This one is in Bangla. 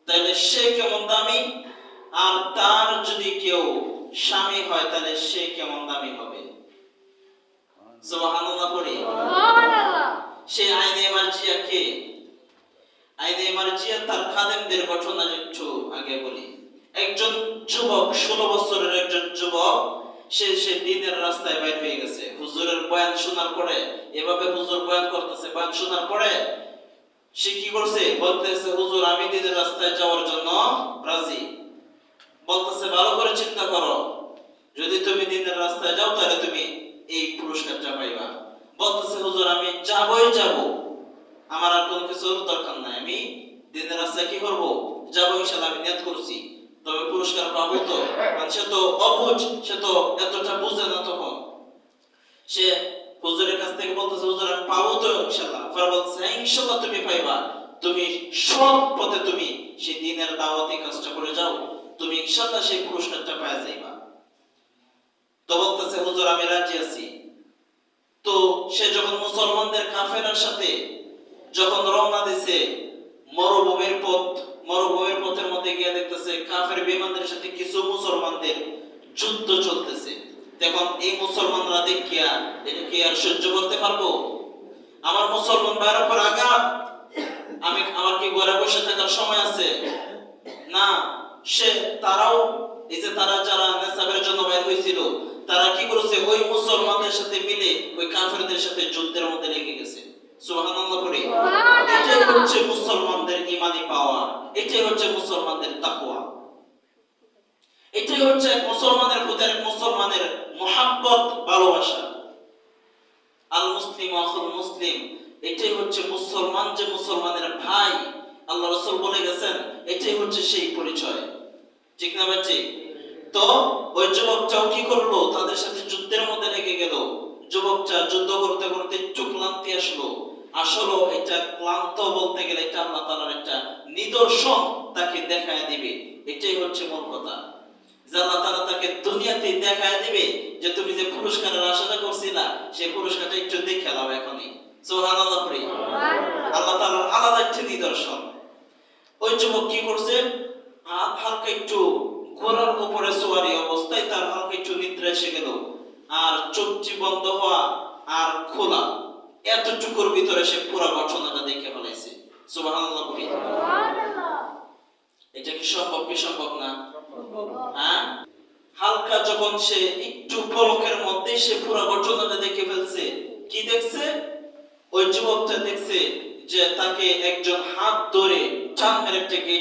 তাহলে সে কেমন দামি, আর তার যদি কেউ স্বামী হয় তাহলে সে কেমন দামি হবে। সুবহানাল্লাহ পড়ি। সে আইনে মার্জিয়া কে? আইনে মার্জিয়া তার খাদেমদের ঘটনা একটু আগে বলি। একজন যুবক, 16 বছরের একজন যুবক, সে দ্বীনের রাস্তায় বাইর হয়ে গেছে। হুজুরের বয়ান শোনার পরে, এভাবে হুজুর বয়ান করতেছে, বয়ান শোনার পরে সে কি করছে? বলতেছে, হুজুর আমি দ্বীনের রাস্তায় যাওয়ার জন্য রাজি। বলতেছে, ভালো করে চিন্তা করো, যদি তুমি দ্বীনের রাস্তায় যাও তাহলে তুমি এই পুরস্কারটা পাইবা। বলতেছে, হুজুর আমি যাবই যাব, আমার আর কোনো কিছুর দরকার নাই, আমি দ্বীনের রাস্তায় কি করব? যাবো, ইনশাআল্লাহ আমি নিয়ত করছি। তবে পুরস্কার পাবো তো? সে তো অবুঝ, সে তো এতটা বুঝে না। তখন সে হুজুরের কাছ থেকে বলতেছে, হুজুর আমি পাবো তো ইনশাআল্লাহ? পরে বলতেছে, ইনশাআল্লাহ তুমি পাইবা, তুমি সৎ পথে তুমি সেই দ্বীনের দাওয়াতি কাজটা করে যাও, তুমি ইনশাআল্লাহ সেই পুরস্কারটা পাওয়া যাইবা। তো বলতেছে, হুজুর আমি রাজি আছি। তো সে যখন মুসলমানদের কাফেলার সাথে যখন রওনা দিছে মরুভূমির পথের মধ্যে গিয়ে দেখতেছে কাফের বিমানদের সাথে কিছু মুসলমানদের যুদ্ধ চলতেছে। তখন এই মুসলমানরা দেখিয়া এটা কি আর সহ্য করতে পারবো? আমার মুসলমান ভাইয়ের উপর আঘাত, আমার কি ঘরে বসে থাকার সময় আছে? না। তারাও এই যে তারা যারা নেশাবের জন্য বাইর হয়েছিল, তারা কি করেছে? ওই মুসলমানদের সাথে মিলে ওই কাফেরদের সাথে যুদ্ধের মধ্যে লেগে গেছে। সুবহানাল্লাহ পড়ি। এটাই হচ্ছে মুসলমানদের ঈমানি পাওয়ার, এটাই হচ্ছে মুসলমানদের তাকওয়া, এটাই হচ্ছে মুসলমানের প্রতি মুসলমানের মুহাব্বত, ভালোবাসা। আল মুসলিম আখুল মুসলিম, এটাই হচ্ছে মুসলমান যে মুসলমানের ভাই। আল্লাহ রাসূল বলে গেছেন, এটাই হচ্ছে সেই পরিচয়। ঠিক না বাচ্চা? তো ওই যুবকটাও কি করলো? তাদের সাথে যুদ্ধের মধ্যে লেগে গেল। যুবকটা যুদ্ধ করতে করতে একটু ক্লান্তি আসলো। আসলে এটা ক্লান্ত বলতে গেলে এটা আল্লাহ তাআলার একটা নিদর্শন তাকে দেখায় দিবে। এটাই হচ্ছে মূল কথা, যে আল্লাহ তাআলা তাকে দুনিয়াতে দেখায় দিবে যে তুমি যে পুরস্কারের আশা করছিলা সেই পুরস্কারটা একটু দেখে নাও এখনই। সুবহানাল্লাহ পড়ি। আল্লাহ তাআলার আলাদা একটা নিদর্শন। ওই যুবক কি করছে? হালকা একটু ঘোড়ার উপরে সওয়ারি অবস্থায় তার হালকা একটু নিদ্রা এসে গেল, আর চোখটি বন্ধ হওয়া আর খোলা, এতটুকুর ভিতরে সে পুরো ঘটনাটা দেখে ফেলাইছে। সুবহানাল্লাহ পড়ি। এটা কি সম্ভব? কি সম্ভব না? হ্যাঁ, হালকা যখন সে একটু পলকের মধ্যে সে পুরো ঘটনাটা দেখে ফেলছে। কি দেখছে? ওই যুবকটা দেখছে যে তাকে একজন হাত ধরে টান মেরে টেকে